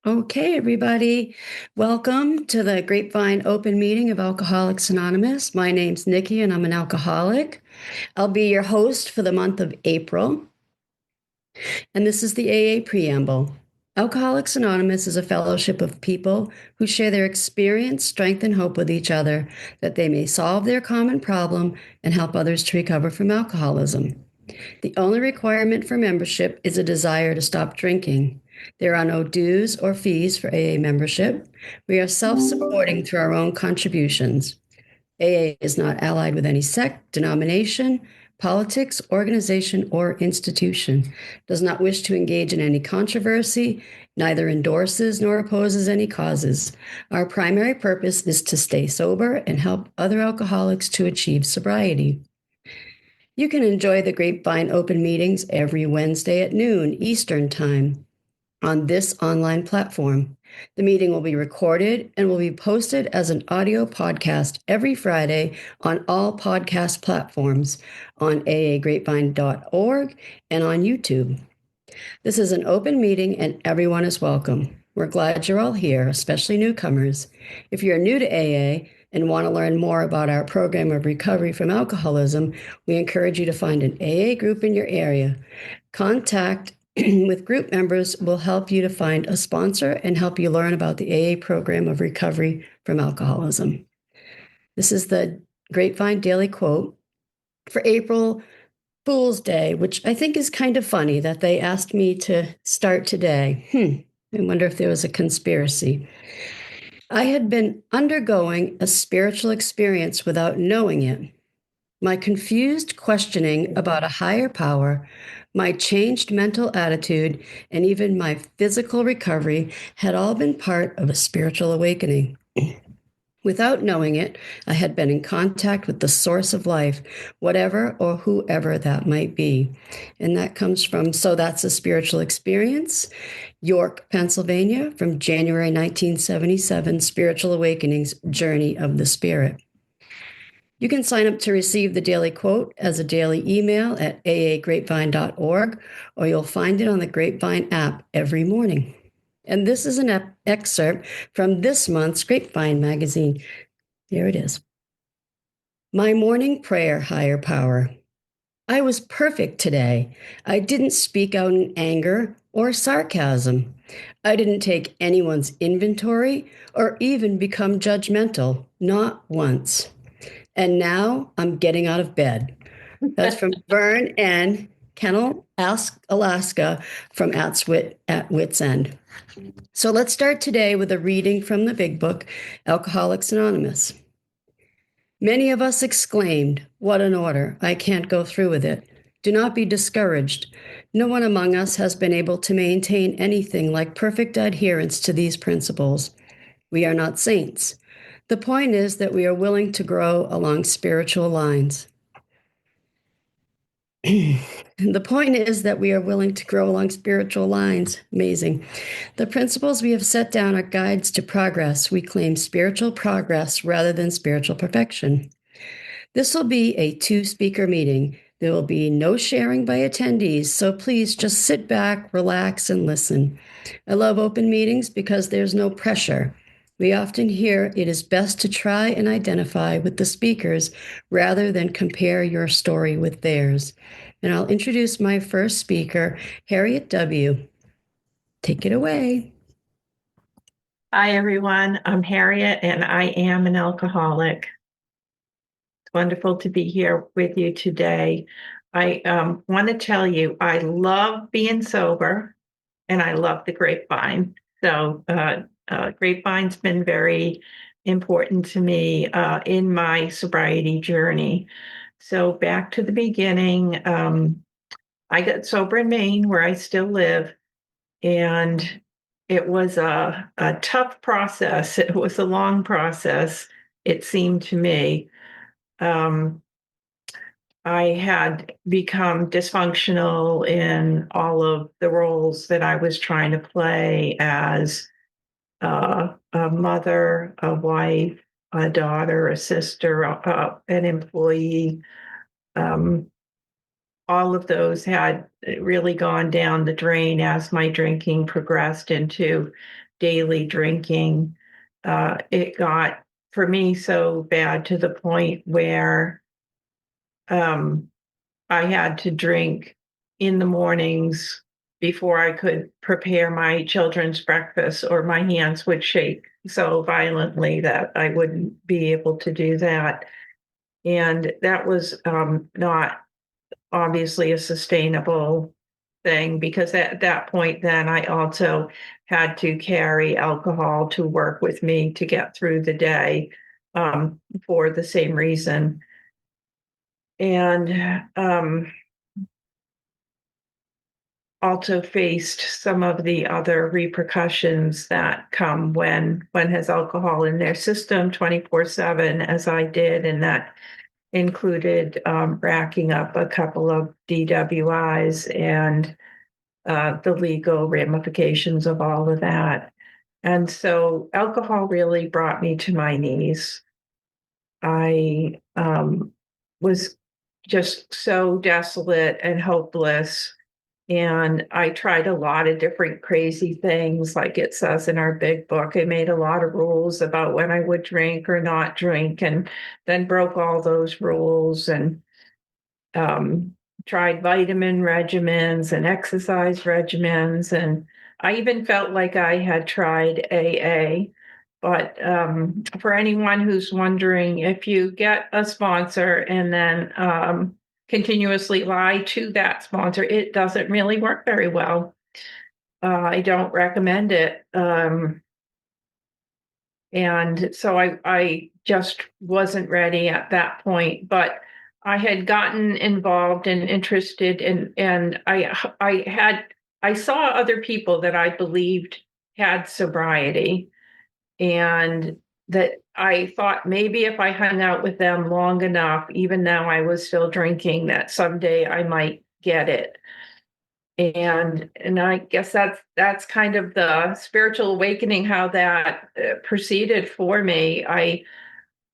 Okay, everybody. Welcome to the Grapevine Open Meeting of Alcoholics Anonymous. My name's Nikki, and I'm an alcoholic. I'll be your host for the month of April. And this is the AA Preamble. Alcoholics Anonymous is a fellowship of people who share their experience, strength, and hope with each other that they may solve their common problem and help others to recover from alcoholism. The only requirement for membership is a desire to stop drinking. There are no dues or fees for AA membership. We are self-supporting through our own contributions. AA is not allied with any sect, denomination, politics, organization, or institution, does not wish to engage in any controversy, neither endorses nor opposes any causes. Our primary purpose is to stay sober and help other alcoholics to achieve sobriety. You can enjoy the Grapevine Open Meetings every Wednesday at noon Eastern Time on this online platform. The meeting will be recorded and will be posted as an audio podcast every Friday on all podcast platforms, on aagrapevine.org, and on YouTube. This is an open meeting and everyone is welcome. We're glad you're all here, especially newcomers. If you're new to AA and want to learn more about our program of recovery from alcoholism, we encourage you to find an AA group in your area. Contact with group members will help you to find a sponsor and help you learn about the AA program of recovery from alcoholism. This is the Grapevine Daily Quote for April Fool's Day, which I think is kind of funny that they asked me to start today. I wonder if there was a conspiracy. I had been undergoing a spiritual experience without knowing it. My confused questioning about a higher power, my changed mental attitude, and even my physical recovery had all been part of a spiritual awakening. Without knowing it, I had been in contact with the source of life, whatever or whoever that might be. And that comes from So That's a Spiritual Experience, York, Pennsylvania, from January 1977, Spiritual Awakenings, Journey of the Spirit. You can sign up to receive the daily quote as a daily email at aagrapevine.org, or you'll find it on the Grapevine app every morning. And this is an excerpt from this month's Grapevine magazine. Here it is. My morning prayer, higher power. I was perfect today. I didn't speak out in anger or sarcasm. I didn't take anyone's inventory or even become judgmental, not once. And now I'm getting out of bed. That's from Vern and Kennel, Alaska, from at Wit's End. So let's start today with a reading from the big book, Alcoholics Anonymous. Many of us exclaimed, "What an order! I can't go through with it." Do not be discouraged. No one among us has been able to maintain anything like perfect adherence to these principles. We are not saints. The point is that we are willing to grow along spiritual lines. The point is that we are willing to grow along spiritual lines. Amazing. The principles we have set down are guides to progress. We claim spiritual progress rather than spiritual perfection. This will be a two-speaker meeting. There will be no sharing by attendees, so please just sit back, relax, and listen. I love open meetings because there's no pressure. We often hear it is best to try and identify with the speakers rather than compare your story with theirs. And I'll introduce my first speaker, Harriet W. Take it away. Hi, everyone. I'm Harriet, and I am an alcoholic. It's wonderful to be here with you today. I want to tell you, I love being sober, and I love the grapevine. So grapevine's been very important to me in my sobriety journey. So back to the beginning, I got sober in Maine, where I still live, and it was a tough process. It was a long process, it seemed to me. I had become dysfunctional in all of the roles that I was trying to play as a mother, a wife, a daughter, a sister, an employee. All of those had really gone down the drain as my drinking progressed into daily drinking. It got, for me, so bad to the point where um, I had to drink in the mornings before I could prepare my children's breakfast, or my hands would shake so violently that I wouldn't be able to do that. And that was not obviously a sustainable thing, because at that point, then I also had to carry alcohol to work with me to get through the day for the same reason. And also faced some of the other repercussions that come when one has alcohol in their system 24/7, as I did, and that included racking up a couple of DWIs and the legal ramifications of all of that. And so alcohol really brought me to my knees. I was just so desolate and hopeless. And I tried a lot of different crazy things, like it says in our big book. I made a lot of rules about when I would drink or not drink, and then broke all those rules, and um, tried vitamin regimens and exercise regimens. And I even felt like I had tried AA. But for anyone who's wondering, if you get a sponsor and then continuously lie to that sponsor, it doesn't really work very well. I don't recommend it. And so I just wasn't ready at that point. But I had gotten involved and interested in, and I saw other people that I believed had sobriety, and that I thought maybe if I hung out with them long enough, even though I was still drinking, that someday I might get it. And I guess that's kind of the spiritual awakening, how that proceeded for me. I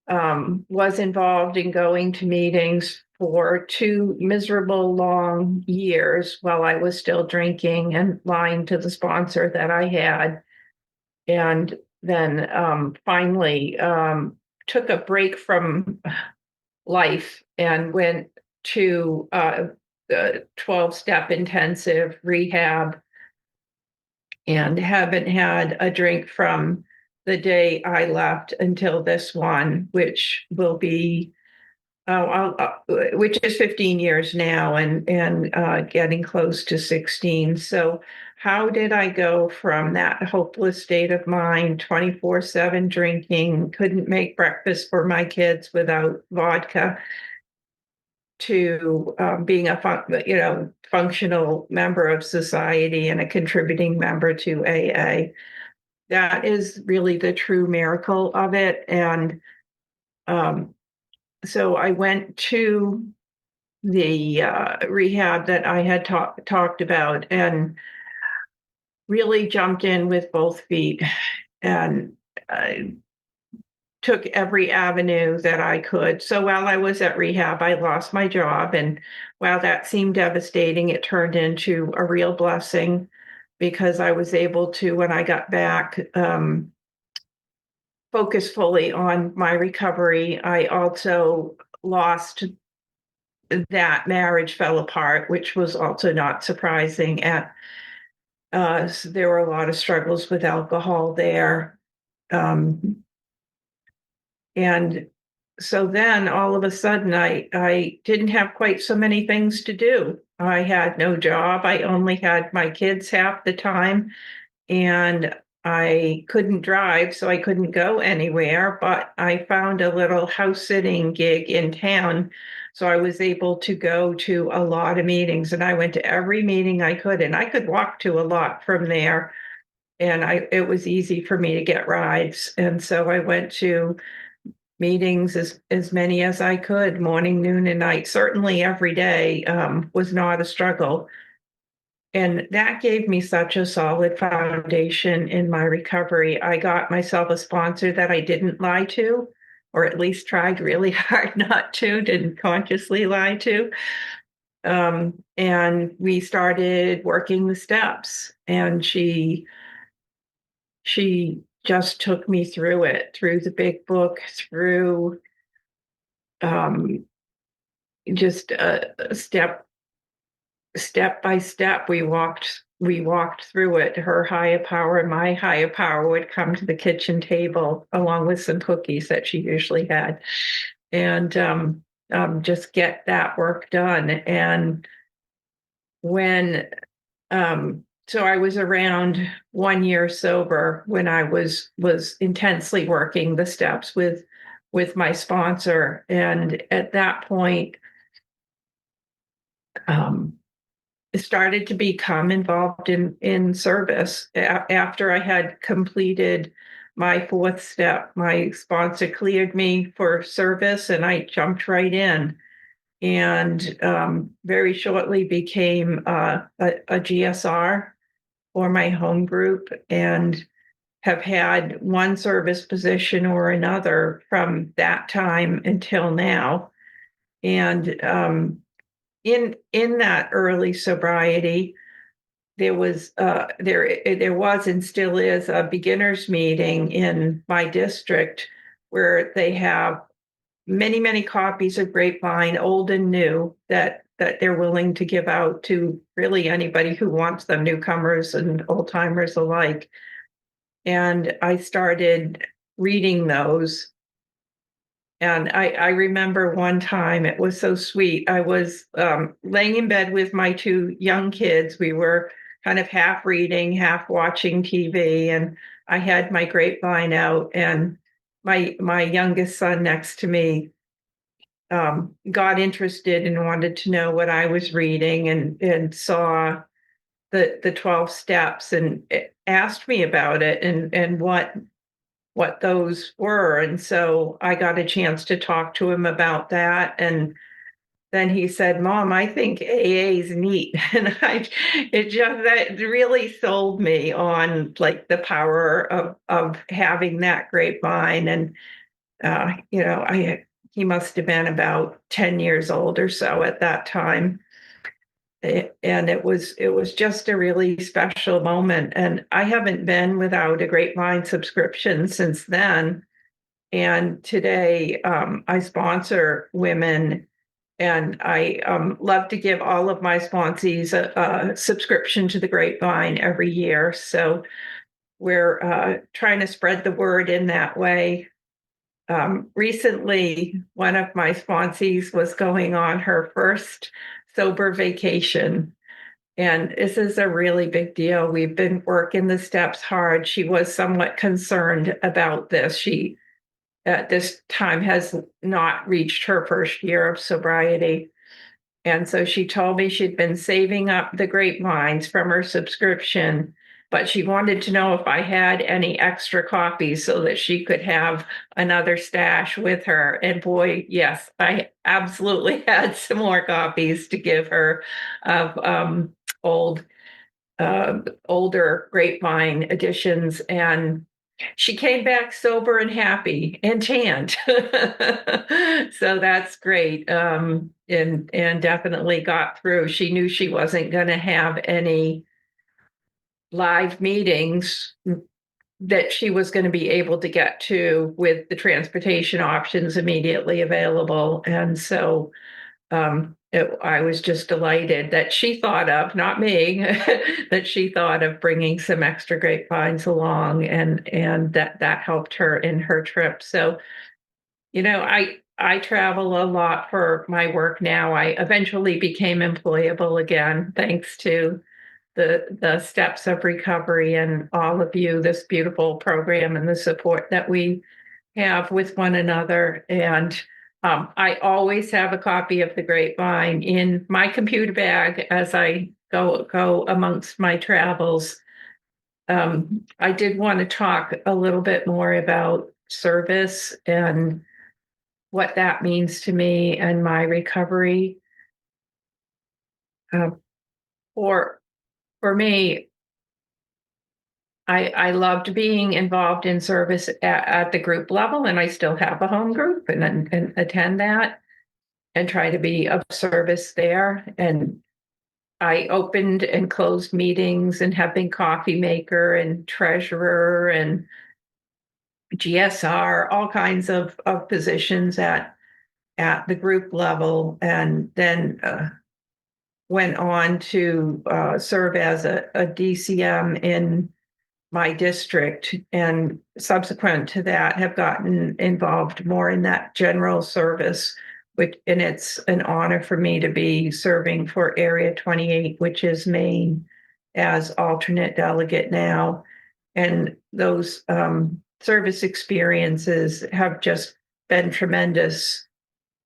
was involved in going to meetings for 2 miserable long years while I was still drinking and lying to the sponsor that I had. And then finally took a break from life and went to the 12-step intensive rehab, and haven't had a drink from the day I left until this one, which will be which is 15 years now, and getting close to 16. So how did I go from that hopeless state of mind, 24/7 drinking, couldn't make breakfast for my kids without vodka, to being a functional member of society and a contributing member to AA? That is really the true miracle of it. And um, so I went to the rehab that I had talked about, and really jumped in with both feet, and took every avenue that I could. So while I was at rehab, I lost my job. And while that seemed devastating, it turned into a real blessing, because I was able to, when I got back, focus fully on my recovery. I also lost, that marriage fell apart, which was also not surprising. So there were a lot of struggles with alcohol there. Um, and so then all of a sudden, I didn't have quite so many things to do. I had no job. I only had my kids half the time, and I couldn't drive, so I couldn't go anywhere. But I found a little house sitting gig in town. So I was able to go to a lot of meetings, and I went to every meeting I could, and I could walk to a lot from there. And it was easy for me to get rides. And so I went to meetings as many as I could, morning, noon, and night. Certainly every day was not a struggle. And that gave me such a solid foundation in my recovery. I got myself a sponsor that I didn't lie to, or at least tried really hard not to, didn't consciously lie to. And we started working the steps, and she she just took me through it, through the big book, through just step by step. We walked through it. Her higher power and my higher power would come to the kitchen table along with some cookies that she usually had, and just get that work done. And when so I was around 1 year sober when I was intensely working the steps with my sponsor, and at that point, um, started to become involved in service. After I had completed my fourth step, my sponsor cleared me for service, and I jumped right in, and very shortly became a GSR for my home group, and have had one service position or another from that time until now. And in that early sobriety, there was and still is a beginners meeting in my district where they have many copies of Grapevine, old and new, that they're willing to give out to really anybody who wants them, newcomers and old timers alike. And I started reading those. And I remember one time, it was so sweet. I was laying in bed with my two young kids. We were kind of half reading, half watching TV, and I had my Grapevine out, and my youngest son next to me got interested and wanted to know what I was reading, and saw the 12 steps, and asked me about it, and what those were. And so I got a chance to talk to him about that. And then he said, "Mom, I think AA is neat." And that really sold me on like the power of having that Grapevine. And he must have been about 10 years old or so at that time. And it was just a really special moment. And I haven't been without a Grapevine subscription since then. And today, I sponsor women, and I love to give all of my sponsees a subscription to the Grapevine every year. So we're trying to spread the word in that way. Recently, one of my sponsees was going on her first sober vacation. And this is a really big deal. We've been working the steps hard. She was somewhat concerned about this. She, at this time, has not reached her first year of sobriety. And so she told me she'd been saving up the Grapevines from her subscription, but she wanted to know if I had any extra copies so that she could have another stash with her. And boy, yes, I absolutely had some more copies to give her of old, older Grapevine editions. And she came back sober and happy and tanned. So that's great. And definitely got through. She knew she wasn't going to have any live meetings that she was going to be able to get to with the transportation options immediately available. And so I was just delighted that she thought of, not me, that she thought of bringing some extra Grapevines along, and that helped her in her trip. So, I travel a lot for my work now. I eventually became employable again, thanks to the steps of recovery and all of you, this beautiful program and the support that we have with one another. And I always have a copy of the Grapevine in my computer bag as I go amongst my travels. I did want to talk a little bit more about service and what that means to me and my recovery. Uh, for for me, I loved being involved in service at the group level, and I still have a home group and attend that and try to be of service there. And I opened and closed meetings and have been coffee maker and treasurer and GSR, all kinds of positions at the group level, and then went on to serve as a DCM in my district, and subsequent to that have gotten involved more in that general service, and it's an honor for me to be serving for Area 28, which is Maine, as alternate delegate now. And those service experiences have just been tremendous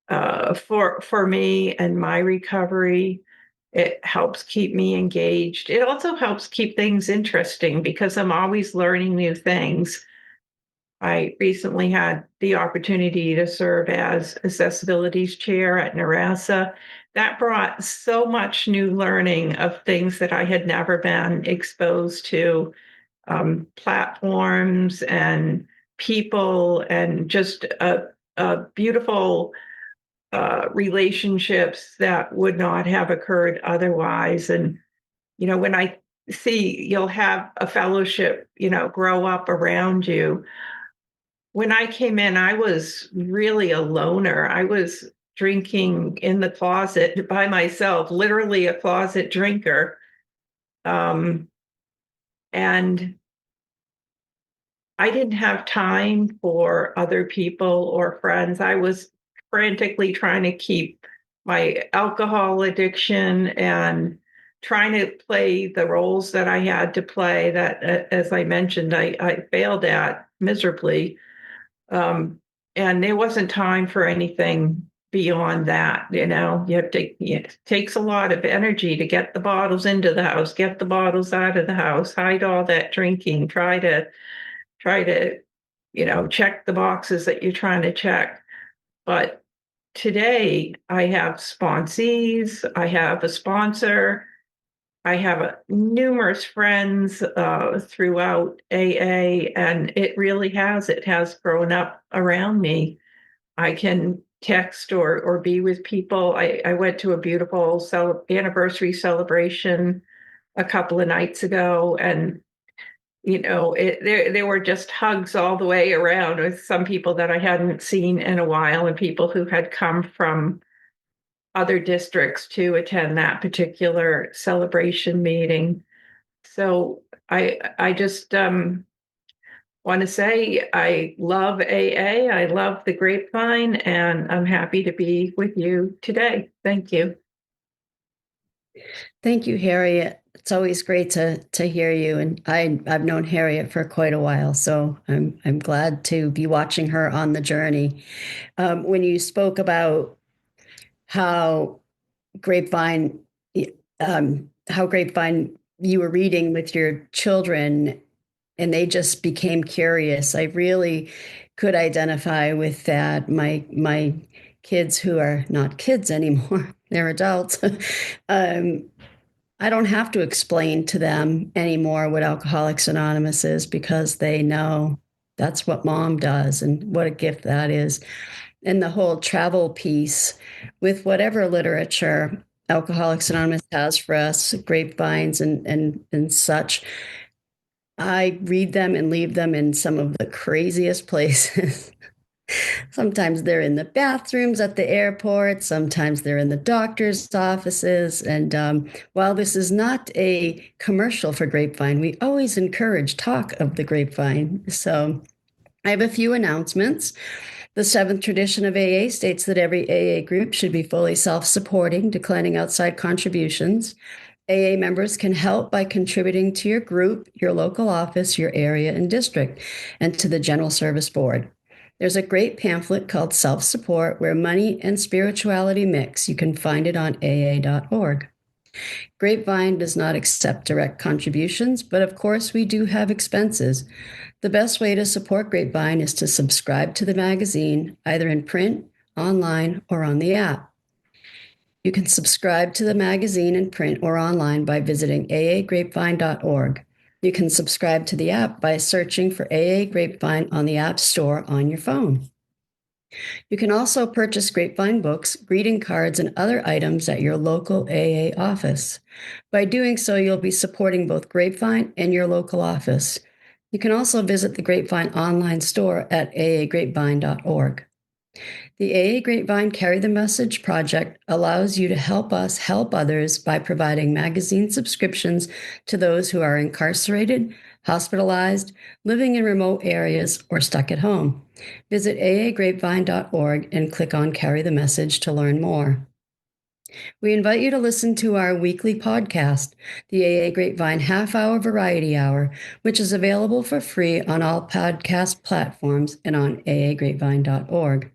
for me and my recovery. It helps keep me engaged. It also helps keep things interesting because I'm always learning new things. I recently had the opportunity to serve as accessibilities chair at Narassa. That brought so much new learning of things that I had never been exposed to, platforms and people, and just a beautiful relationships that would not have occurred otherwise. And, when I see you'll have a fellowship, grow up around you. When I came in, I was really a loner. I was drinking in the closet by myself, literally a closet drinker. Um, and I didn't have time for other people or friends. I was frantically trying to keep my alcohol addiction and trying to play the roles that I had to play that, as I mentioned, I failed at miserably. Um, and there wasn't time for anything beyond that. It takes a lot of energy to get the bottles into the house, get the bottles out of the house, hide all that drinking, try to check the boxes that you're trying to check. But today I have sponsees, I have a sponsor, I have numerous friends throughout AA, and it has grown up around me. I can text or be with people. I went to a beautiful anniversary celebration a couple of nights ago, and there were just hugs all the way around with some people that I hadn't seen in a while, and people who had come from other districts to attend that particular celebration meeting. So I just want to say I love AA, I love the Grapevine, and I'm happy to be with you today. Thank you. Thank you, Harriet. It's always great to hear you, and I've known Harriet for quite a while, so I'm glad to be watching her on the journey. When you spoke about how Grapevine, how Grapevine you were reading with your children, and they just became curious. I really could identify with that. My kids, who are not kids anymore, they're adults. I don't have to explain to them anymore what Alcoholics Anonymous is, because they know that's what mom does and what a gift that is. And the whole travel piece with whatever literature Alcoholics Anonymous has for us, grapevines and such, I read them and leave them in some of the craziest places. Sometimes they're in the bathrooms at the airport. Sometimes they're in the doctor's offices. And while this is not a commercial for Grapevine, we always encourage talk of the Grapevine. So I have a few announcements. The seventh tradition of AA states that every AA group should be fully self-supporting, declining outside contributions. AA members can help by contributing to your group, your local office, your area and district, and to the General Service Board. There's a great pamphlet called Self-Support, where money and spirituality mix. You can find it on aa.org. Grapevine does not accept direct contributions, but of course we do have expenses. The best way to support Grapevine is to subscribe to the magazine, either in print, online, or on the app. You can subscribe to the magazine in print or online by visiting aagrapevine.org. You can subscribe to the app by searching for AA Grapevine on the App Store on your phone. You can also purchase Grapevine books, greeting cards, and other items at your local AA office. By doing so, you'll be supporting both Grapevine and your local office. You can also visit the Grapevine online store at aagrapevine.org. The AA Grapevine Carry the Message project allows you to help us help others by providing magazine subscriptions to those who are incarcerated, hospitalized, living in remote areas, or stuck at home. Visit aagrapevine.org and click on Carry the Message to learn more. We invite you to listen to our weekly podcast, the AA Grapevine Half Hour Variety Hour, which is available for free on all podcast platforms and on aagrapevine.org.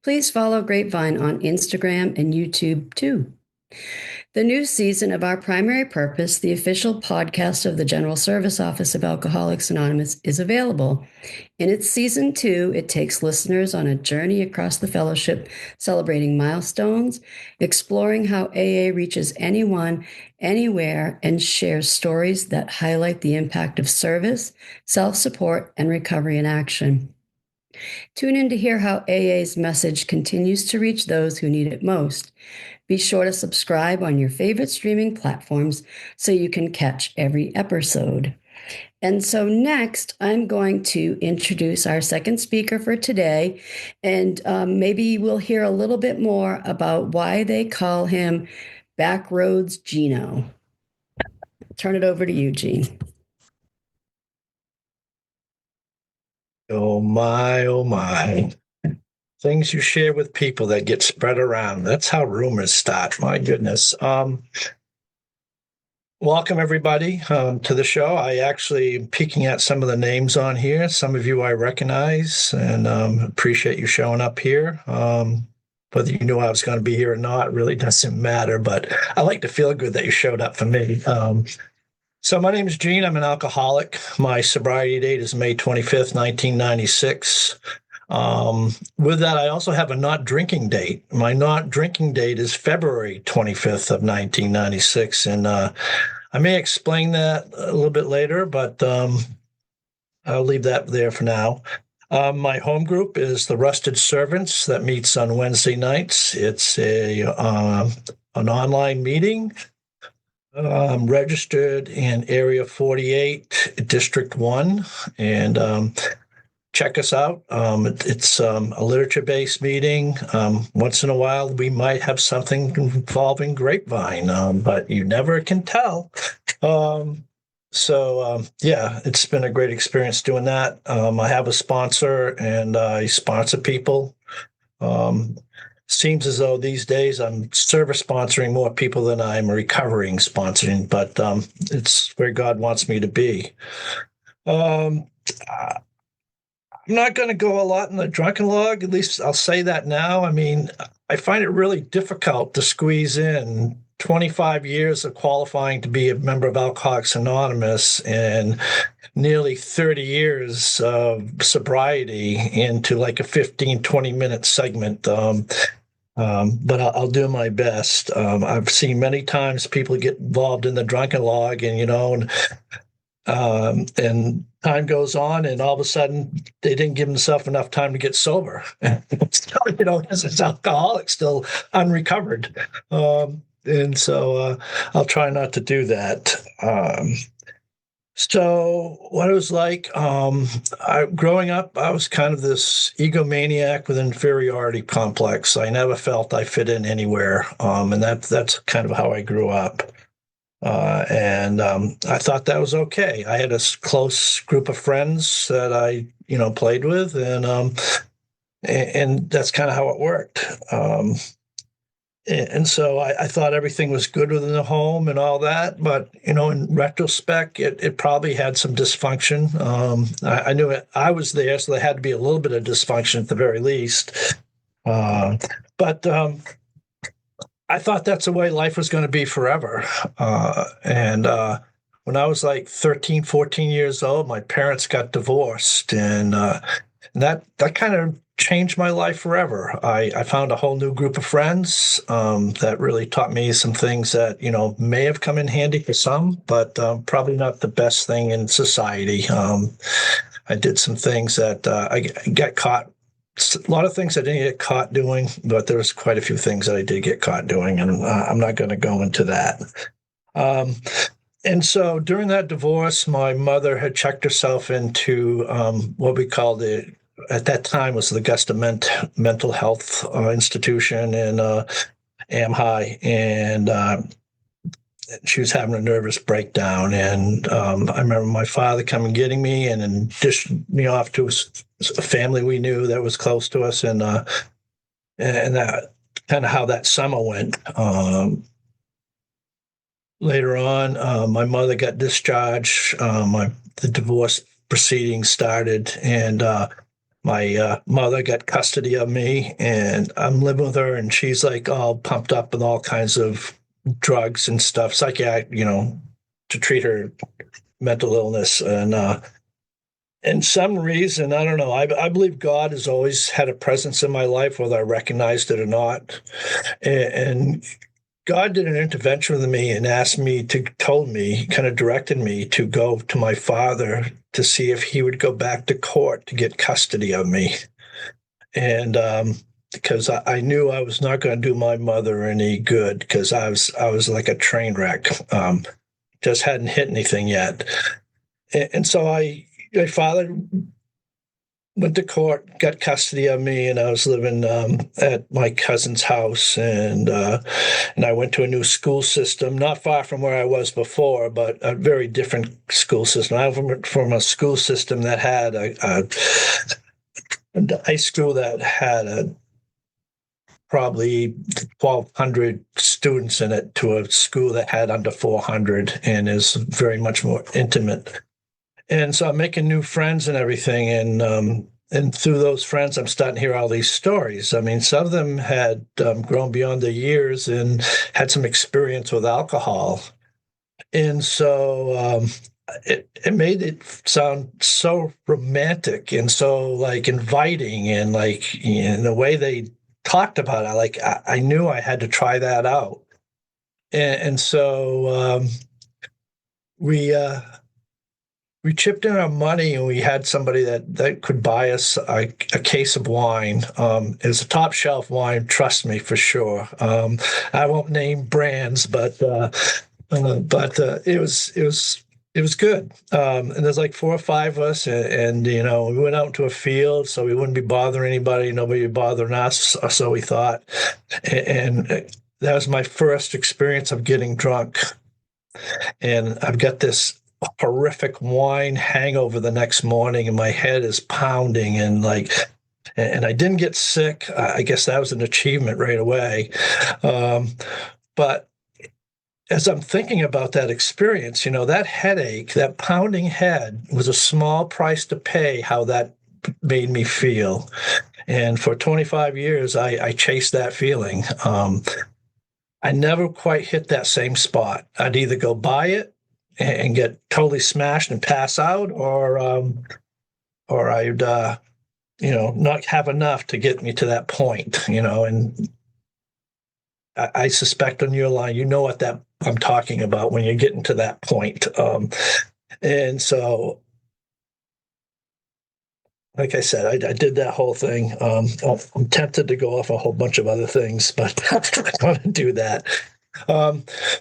Please follow Grapevine on Instagram and YouTube too. The new season of Our Primary Purpose, the official podcast of the General Service Office of Alcoholics Anonymous, is available. In its season 2, it takes listeners on a journey across the fellowship, celebrating milestones, exploring how AA reaches anyone, anywhere, and shares stories that highlight the impact of service, self-support, and recovery in action. Tune in to hear how AA's message continues to reach those who need it most. Be sure to subscribe on your favorite streaming platforms so you can catch every episode. And so next, I'm going to introduce our second speaker for today, and maybe we'll hear a little bit more about why they call him Backroads Gino. Turn it over to you, Gene. Oh my, oh my. Things you share with people that get spread around. That's how rumors start. My goodness. Welcome, everybody, to the show. I actually am peeking at some of the names on here. Some of you I recognize and appreciate you showing up here. Whether you knew I was going to be here or not really doesn't matter, but I like to feel good that you showed up for me. So my name is Gene. I'm an alcoholic. My sobriety date is May 25th, 1996. With that, I also have a not drinking date. My not drinking date is February 25th of 1996. And I may explain that a little bit later, but I'll leave that there for now. My home group is the Rusted Servants that meets on Wednesday nights. It's an online meeting. I'm registered in Area 48, District 1, and check us out. It's a literature-based meeting. Once in a while, we might have something involving Grapevine, but you never can tell. Yeah, it's been a great experience doing that. I have a sponsor, and I sponsor people. Seems as though these days I'm service sponsoring more people than I'm recovering sponsoring, but it's where God wants me to be. I'm not going to go a lot in the drunken log. At least I'll say that now. I mean, I find it really difficult to squeeze in 25 years of qualifying to be a member of Alcoholics Anonymous and nearly 30 years of sobriety into like a 15, 20-minute segment. But I'll do my best. I've seen many times people get involved in the drunken log and time goes on, and all of a sudden they didn't give themselves enough time to get sober. Because it's alcoholic, still unrecovered. And so I'll try not to do that. So what it was like, growing up, I was kind of this egomaniac with inferiority complex. I never felt I fit in anywhere. And that's kind of how I grew up. And I thought that was okay. I had a close group of friends that I, played with, and that's kind of how it worked. And so I thought everything was good within the home and all that. But, in retrospect, it probably had some dysfunction. I knew I was there, so there had to be a little bit of dysfunction at the very least. But I thought that's the way life was going to be forever. And when I was like 13, 14 years old, my parents got divorced. And that kind of changed my life forever. I found a whole new group of friends that really taught me some things that, may have come in handy for some, but probably not the best thing in society. I did some things that I got caught a lot of things I didn't get caught doing, but there was quite a few things that I did get caught doing, and I'm not going to go into that. And so during that divorce, my mother had checked herself into what we called at that time was the Augusta Mental Health Institution in AmHigh, and she was having a nervous breakdown. And I remember my father coming and getting me and then dishing me off to a family we knew that was close to us, and that kind of how that summer went. Later on, my mother got discharged. The divorce proceedings started, and my mother got custody of me, and I'm living with her, and she's like all pumped up with all kinds of drugs and stuff, to treat her mental illness. And some reason, I don't know, I believe God has always had a presence in my life, whether I recognized it or not. And God did an intervention with me and kind of directed me to go to my father to see if he would go back to court to get custody of me. And because I knew I was not going to do my mother any good, because I was like a train wreck, just hadn't hit anything yet. And so my father went to court, got custody of me, and I was living at my cousin's house, and I went to a new school system, not far from where I was before, but a very different school system. I went from a school system that had a high school that had probably 1,200 students in it to a school that had under 400 and is very much more intimate. And so I'm making new friends and everything. And through those friends, I'm starting to hear all these stories. I mean, some of them had grown beyond their years and had some experience with alcohol. And so it made it sound so romantic and so like inviting, and like in the way they talked about it, like I knew I had to try that out. And so we chipped in our money, and we had somebody that could buy us a case of wine. It's a top shelf wine, trust me, for sure. I won't name brands, but it was good. And there's like 4 or 5 of us, and we went out into a field so we wouldn't be bothering anybody. Nobody would bother us, or so we thought. And that was my first experience of getting drunk. And I've got this horrific wine hangover the next morning, and my head is pounding, and I didn't get sick. I guess that was an achievement right away. But as I'm thinking about that experience, that headache, that pounding head, was a small price to pay how that made me feel. And for 25 years, I chased that feeling. I never quite hit that same spot. I'd either go buy it and get totally smashed and pass out, or I'd not have enough to get me to that point, and I suspect on your line, you know what that I'm talking about when you're getting to that point. And so, like I said, I did that whole thing. I'm tempted to go off a whole bunch of other things, but I'm not going to do that.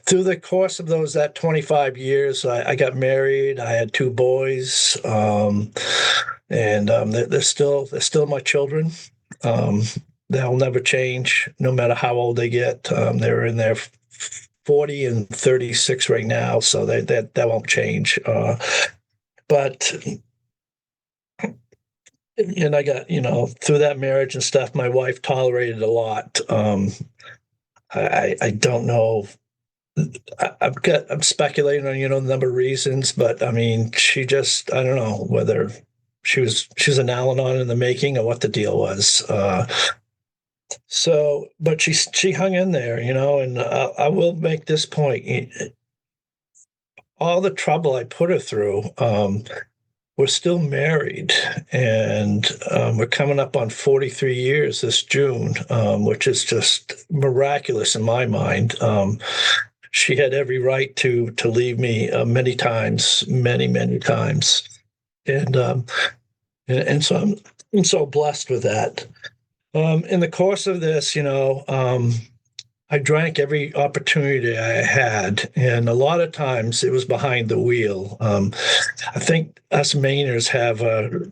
Through the course of that 25 years, I got married. I had 2 boys, and they're still my children. They'll never change, no matter how old they get. They're in their 40 and 36 right now, so that won't change. But and I got through that marriage and stuff, my wife tolerated a lot. I don't know. I'm speculating on the number of reasons, but I mean, she just, I don't know whether she's an Al-Anon in the making or what the deal was. So, but she hung in there, and I will make this point. All the trouble I put her through, we're still married, and we're coming up on 43 years this June, which is just miraculous in my mind. She had every right to leave me many times, many, many times. And And so I'm so blessed with that. In the course of this, I drank every opportunity I had, and a lot of times it was behind the wheel. I think us Mainers have a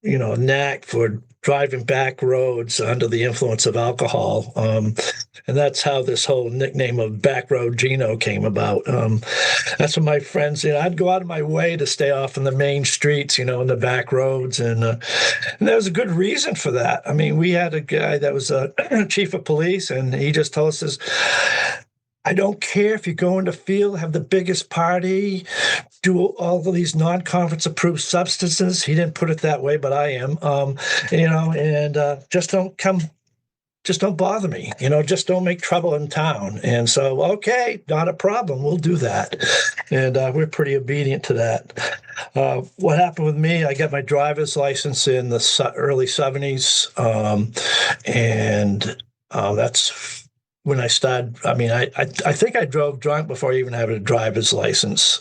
knack for driving back roads under the influence of alcohol. And that's how this whole nickname of Back Road Gino came about. That's what my friends, I'd go out of my way to stay off in the main streets, in the back roads. And there was a good reason for that. I mean, we had a guy that was a chief of police, and he just told us this, I don't care if you go in the field, have the biggest party, do all of these non-conference approved substances. He didn't put it that way, but I am. Just don't bother me. Just don't make trouble in town. And so, okay, not a problem. We'll do that. And we're pretty obedient to that. What happened with me? I got my driver's license in the early 70s, and that's when I started. I mean, I think I drove drunk before I even had a driver's license.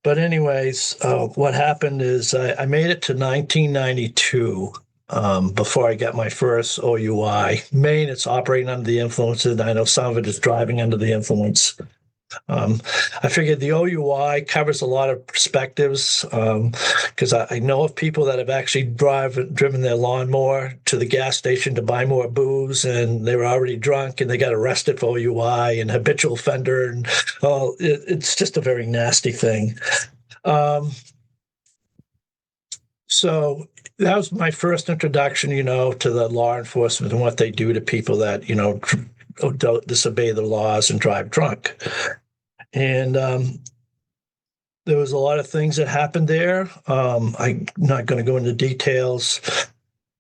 But anyways, what happened is I made it to 1992 before I got my first OUI. Maine, it's operating under the influence, and I know some of it is driving under the influence. I figured the OUI covers a lot of perspectives because I know of people that have actually driven their lawnmower to the gas station to buy more booze, and they were already drunk and they got arrested for OUI and habitual offender, and it's just a very nasty thing. So that was my first introduction, to the law enforcement and what they do to people that, don't disobey the laws and drive drunk. And there was a lot of things that happened there. I'm not going to go into details,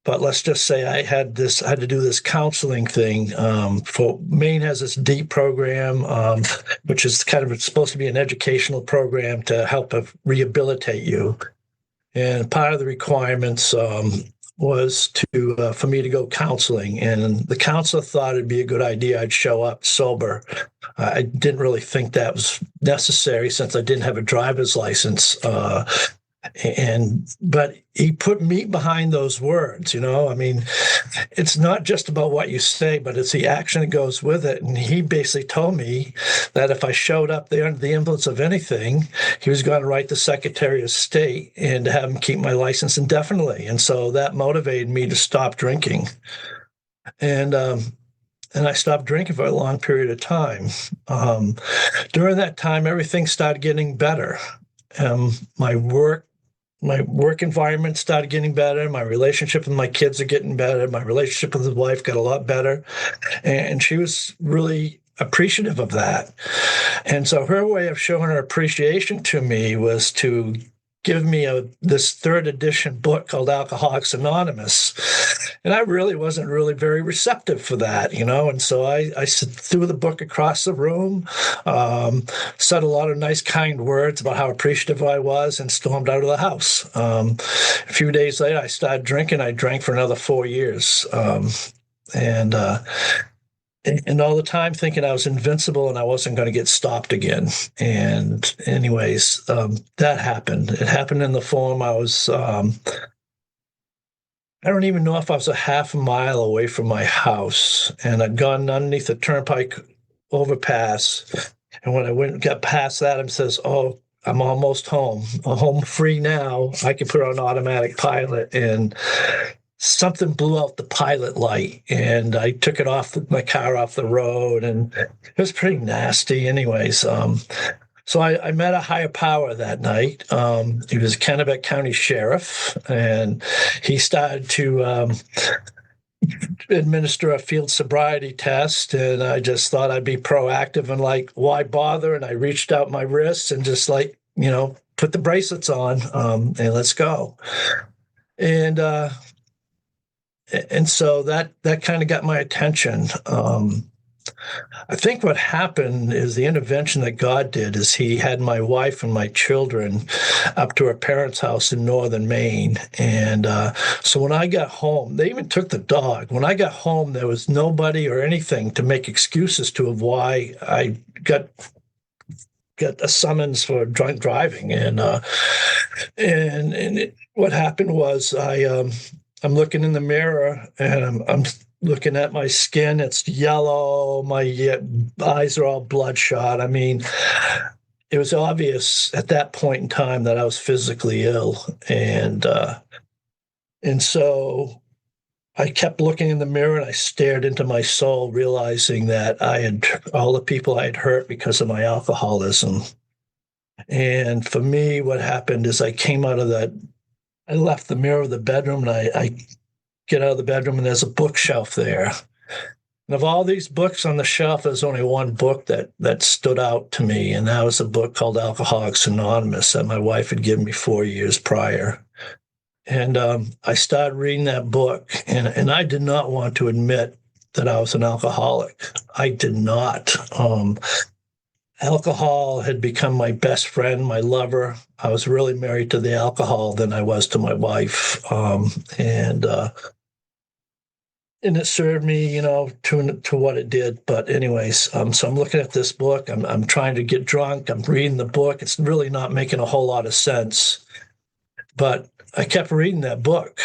but let's just say I had to do this counseling thing. For Maine has this DEEP program, which is kind of supposed to be an educational program to help rehabilitate you. And part of the requirements was for me to go counseling. And the counselor thought it'd be a good idea I'd show up sober. I didn't really think that was necessary since I didn't have a driver's license. But he put meat behind those words, I mean, it's not just about what you say, but it's the action that goes with it. And he basically told me that if I showed up there under the influence of anything, he was going to write the Secretary of State and have him keep my license indefinitely. And so that motivated me to stop drinking. And I stopped drinking for a long period of time. During that time, everything started getting better. My work environment started getting better. My relationship with my kids are getting better. My relationship with his wife got a lot better. And she was really appreciative of that. And so her way of showing her appreciation to me was to give me this third edition book called Alcoholics Anonymous. And I really wasn't very receptive for that, And so I threw the book across the room, said a lot of nice, kind words about how appreciative I was, and stormed out of the house. A few days later, I started drinking. I drank for another 4 years. And all the time thinking I was invincible and I wasn't going to get stopped again. And anyways, that happened. It happened in the form I was, I don't even know if I was a half a mile away from my house, and I'd gone underneath the turnpike overpass. And when I got past that, it says, "Oh, I'm almost home. I'm home free now. I can put on automatic pilot." And something blew out the pilot light, and I took my car off the road, and it was pretty nasty anyways. So I met a higher power that night. He was a Kennebec County Sheriff, and he started to administer a field sobriety test, and I just thought I'd be proactive and why bother? And I reached out my wrists and just put the bracelets on, and let's go. And so that kind of got my attention. I think what happened is the intervention that God did is he had my wife and my children up to our parents' house in northern Maine. And so when I got home, they even took the dog. When I got home, there was nobody or anything to make excuses of why I got got a summons for drunk driving, and what happened was I'm looking in the mirror, and I'm looking at my skin. It's yellow. My eyes are all bloodshot. I mean, it was obvious at that point in time that I was physically ill, and so I kept looking in the mirror, and I stared into my soul, realizing that I had all the people I had hurt because of my alcoholism. And for me, what happened is I came out of that. I left the mirror of the bedroom, and I get out of the bedroom, and there's a bookshelf there. And of all these books on the shelf, there's only one book that stood out to me, and that was a book called Alcoholics Anonymous that my wife had given me 4 years prior. And I started reading that book, and I did not want to admit that I was an alcoholic. I did not. Alcohol had become my best friend, my lover. I was really married to the alcohol than I was to my wife. And it served me, to what it did. But anyways, so I'm looking at this book. I'm trying to get drunk. I'm reading the book. It's really not making a whole lot of sense. But I kept reading that book.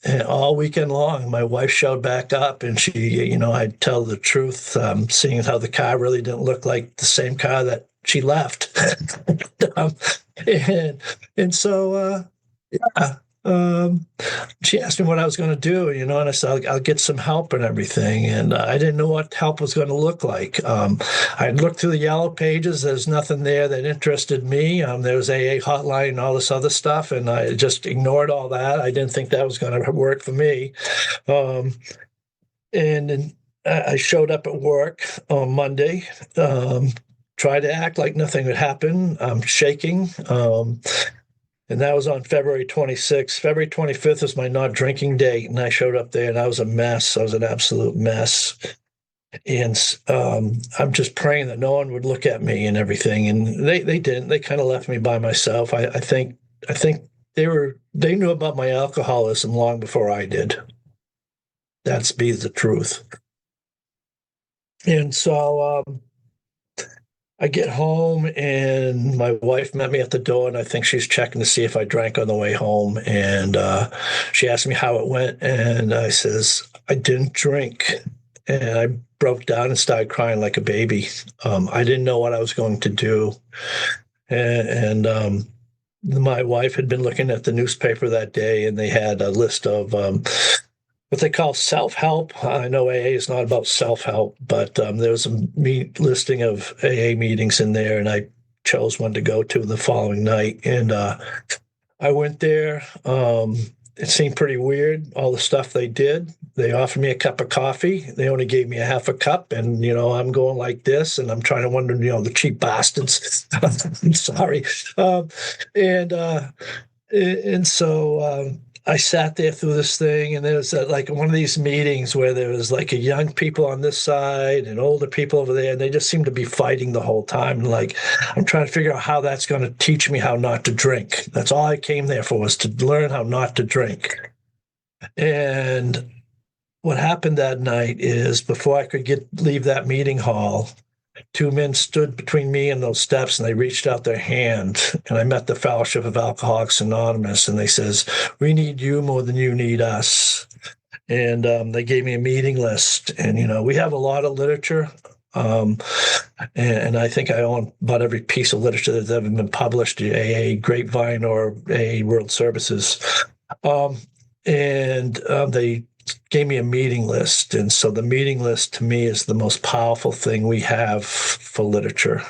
And all weekend long, my wife showed back up, and she, I'd tell the truth, seeing how the car really didn't look like the same car that she left. And so, she asked me what I was going to do, and I said, I'll get some help and everything. And I didn't know what help was going to look like. I looked through the yellow pages. There's nothing there that interested me. There was AA hotline and all this other stuff, and I just ignored all that. I didn't think that was going to work for me. And then I showed up at work on Monday, tried to act like nothing had happened. I'm shaking. And that was on February 26th. February 25th was my not drinking date, and I showed up there, and I was a mess. I was an absolute mess. And I'm just praying that no one would look at me and everything. And they didn't. They kind of left me by myself. I think they knew about my alcoholism long before I did. That's be the truth. And so I get home, and my wife met me at the door, and I think she's checking to see if I drank on the way home. And she asked me how it went, and I says, I didn't drink. And I broke down and started crying like a baby. I didn't know what I was going to do. And my wife had been looking at the newspaper that day, and they had a list of what they call self-help. I know AA is not about self-help, but there was a listing of AA meetings in there, and I chose one to go to the following night. And I went there. It seemed pretty weird, all the stuff they did. They offered me a cup of coffee. They only gave me a half a cup, and, I'm going like this, and I'm trying to wonder, the cheap bastards. I'm sorry. And so I sat there through this thing, and there was like one of these meetings where there was like a young people on this side and older people over there, and they just seemed to be fighting the whole time. And like, I'm trying to figure out how that's going to teach me how not to drink. That's all I came there for, was to learn how not to drink. And what happened that night is, before I could leave that meeting hall, two men stood between me and those steps, and they reached out their hand, and I met the Fellowship of Alcoholics Anonymous, and they says, we need you more than you need us. And they gave me a meeting list, and, we have a lot of literature. And I think I own about every piece of literature that's ever been published, AA Grapevine or AA World Services. They gave me a meeting list. And so the meeting list to me is the most powerful thing we have for literature.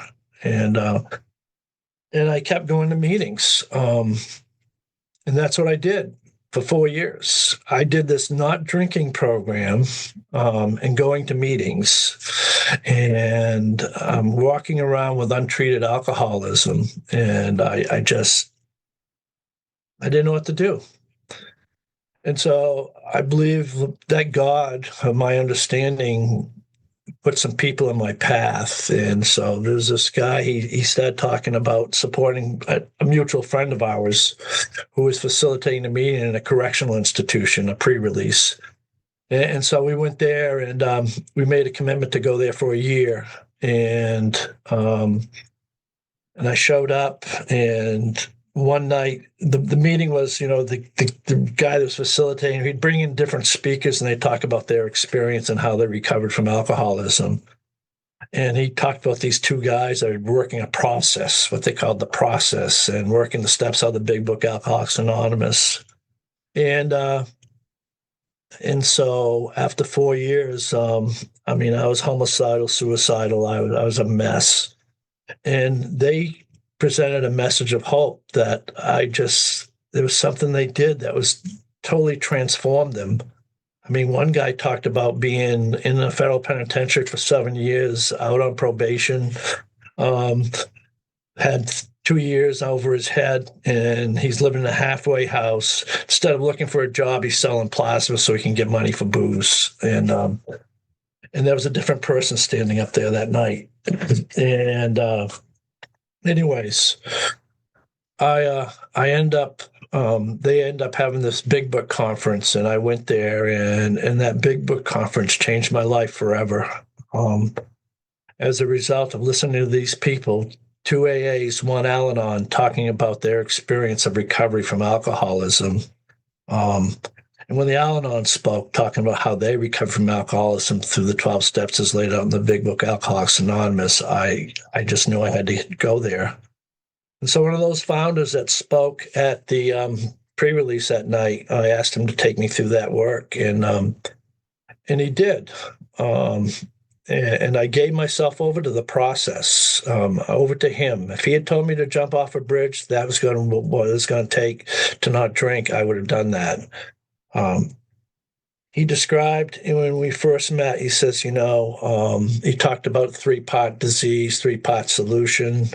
And I kept going to meetings. And that's what I did for 4 years. I did this not drinking program, and going to meetings, and walking around with untreated alcoholism. And I didn't know what to do. And so I believe that God, of my understanding, put some people in my path. And so there's this guy, he started talking about supporting a mutual friend of ours who was facilitating a meeting in a correctional institution, a pre-release. And so we went there, and we made a commitment to go there for a year. and I showed up, and one night the meeting was, the guy that was facilitating, he'd bring in different speakers and they talk about their experience and how they recovered from alcoholism. And he talked about these two guys that were working a process, what they called the process, and working the steps out of the big book, Alcoholics Anonymous. And so after 4 years, I was homicidal, suicidal. I was a mess. And they presented a message of hope that there was something they did that was totally transformed them. One guy talked about being in a federal penitentiary for 7 years, out on probation, had 2 years over his head, and he's living in a halfway house. Instead of looking for a job, he's selling plasma so he can get money for booze. And there was a different person standing up there that night. And anyways, they end up having this big book conference, and I went there, and that big book conference changed my life forever. As a result of listening to these people, 2 AAs, 1 Al-Anon, talking about their experience of recovery from alcoholism. And when the Al-Anon spoke, talking about how they recovered from alcoholism through the 12 steps as laid out in the big book, Alcoholics Anonymous, I just knew I had to go there. And so one of those founders that spoke at the pre-release that night, I asked him to take me through that work, and he did. And I gave myself over to the process, over to him. If he had told me to jump off a bridge, that was what it was going to take to not drink, I would have done that. He described, when we first met, he says, he talked about 3-part disease, 3-part solution,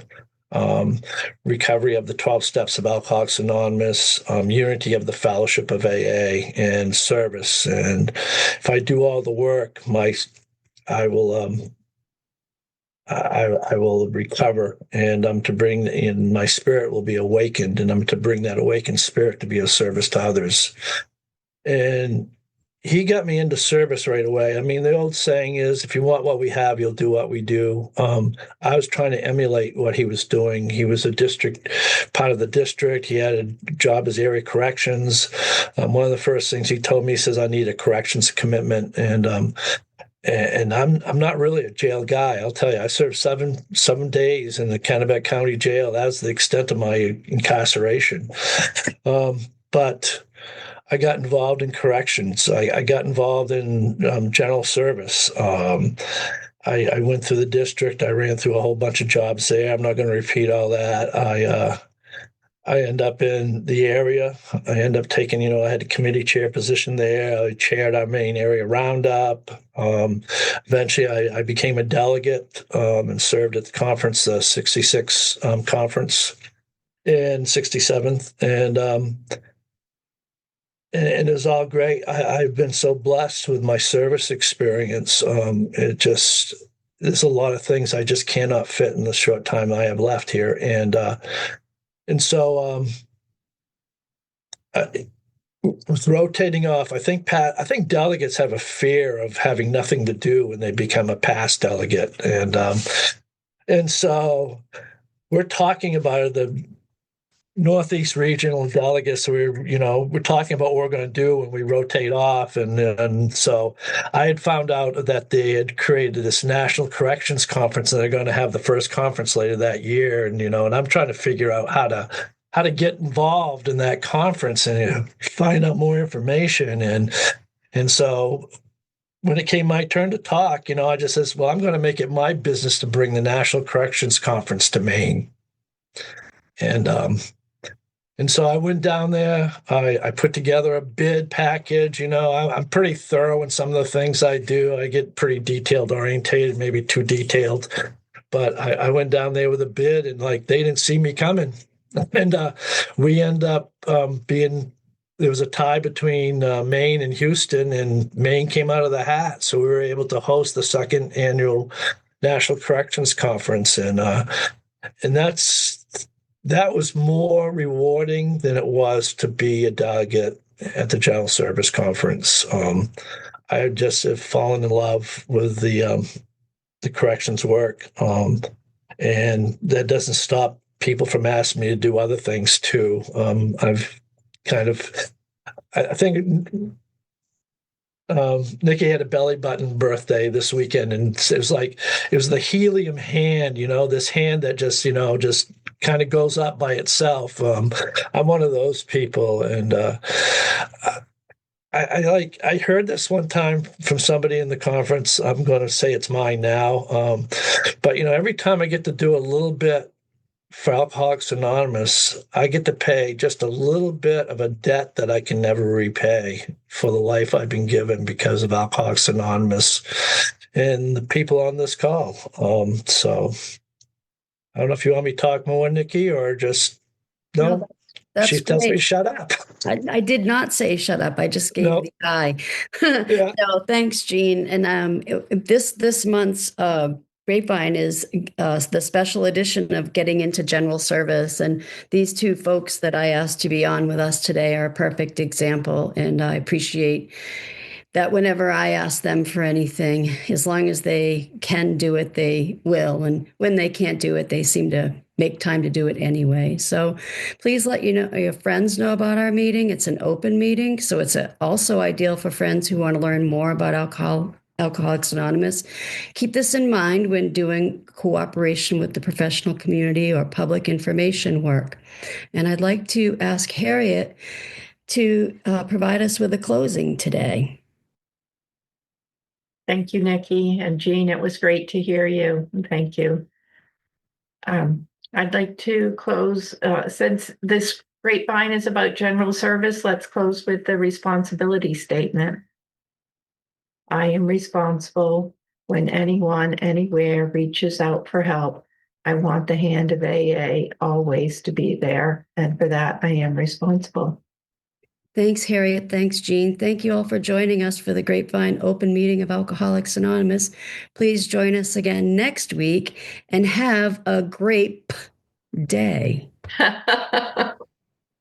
recovery of the 12 steps of Alcoholics Anonymous, unity of the fellowship of AA, and service. And if I do all the work, I will recover, and I'm to bring in, my spirit will be awakened, and I'm to bring that awakened spirit to be of service to others. And he got me into service right away. The old saying is, if you want what we have, you'll do what we do. I was trying to emulate what he was doing. He was part of the district. He had a job as area corrections. One of the first things he told me, he says, I need a corrections commitment. And I'm not really a jail guy. I'll tell you, I served seven days in the Kennebec County Jail. That's the extent of my incarceration. But I got involved in corrections. I got involved in general service. I went through the district. I ran through a whole bunch of jobs there. I'm not going to repeat all that. I end up in the area. I end up taking, I had a committee chair position there. I chaired our main area roundup. Eventually, I became a delegate and served at the conference, the 66 conference in 67th. And it was all great. I've been so blessed with my service experience. There's a lot of things I just cannot fit in the short time I have left here. And so with rotating off, I think delegates have a fear of having nothing to do when they become a past delegate. And so we're talking about the Northeast regional delegates. We're talking about what we're going to do when we rotate off. And so I had found out that they had created this National Corrections Conference, and they're going to have the first conference later that year. And I'm trying to figure out how to get involved in that conference and find out more information. And so when it came my turn to talk, I just says, well, I'm going to make it my business to bring the National Corrections Conference to Maine. And so I went down there. I put together a bid package. I'm pretty thorough in some of the things I do. I get pretty detailed orientated, maybe too detailed. But I went down there with a bid, and they didn't see me coming. And we end up there was a tie between Maine and Houston, and Maine came out of the hat. So we were able to host the second annual National Corrections Conference. And that was more rewarding than it was to be a delegate at the General Service Conference. I just have fallen in love with the the corrections work. And that doesn't stop people from asking me to do other things too. I've kind of, I think Nikki had a belly button birthday this weekend, and it was the helium hand, this hand that just kind of goes up by itself. I'm one of those people, and I heard this one time from somebody in the conference. I'm going to say it's mine now, but every time I get to do a little bit for Alcoholics Anonymous, I get to pay just a little bit of a debt that I can never repay for the life I've been given because of Alcoholics Anonymous and the people on this call. So I don't know if you want me to talk more, Nikki, or just no. That's She tells me great. to shut up. I did not say shut up. I just gave the eye. Yeah. No, thanks, Gene. And this month's Grapevine is the special edition of Getting into General Service. And these two folks that I asked to be on with us today are a perfect example. And I appreciate that whenever I ask them for anything, as long as they can do it, they will. And when they can't do it, they seem to make time to do it anyway. So please let your friends know about our meeting. It's an open meeting, so it's also ideal for friends who want to learn more about Alcoholics Anonymous. Keep this in mind when doing cooperation with the professional community or public information work. And I'd like to ask Harriet to provide us with a closing today. Thank you, Nikki and Gene. It was great to hear you. Thank you. I'd like to close, since this Grapevine is about general service, let's close with the responsibility statement. I am responsible when anyone, anywhere reaches out for help. I want the hand of AA always to be there, and for that, I am responsible. Thanks, Harriet. Thanks, Gene. Thank you all for joining us for the Grapevine Open Meeting of Alcoholics Anonymous. Please join us again next week and have a great day.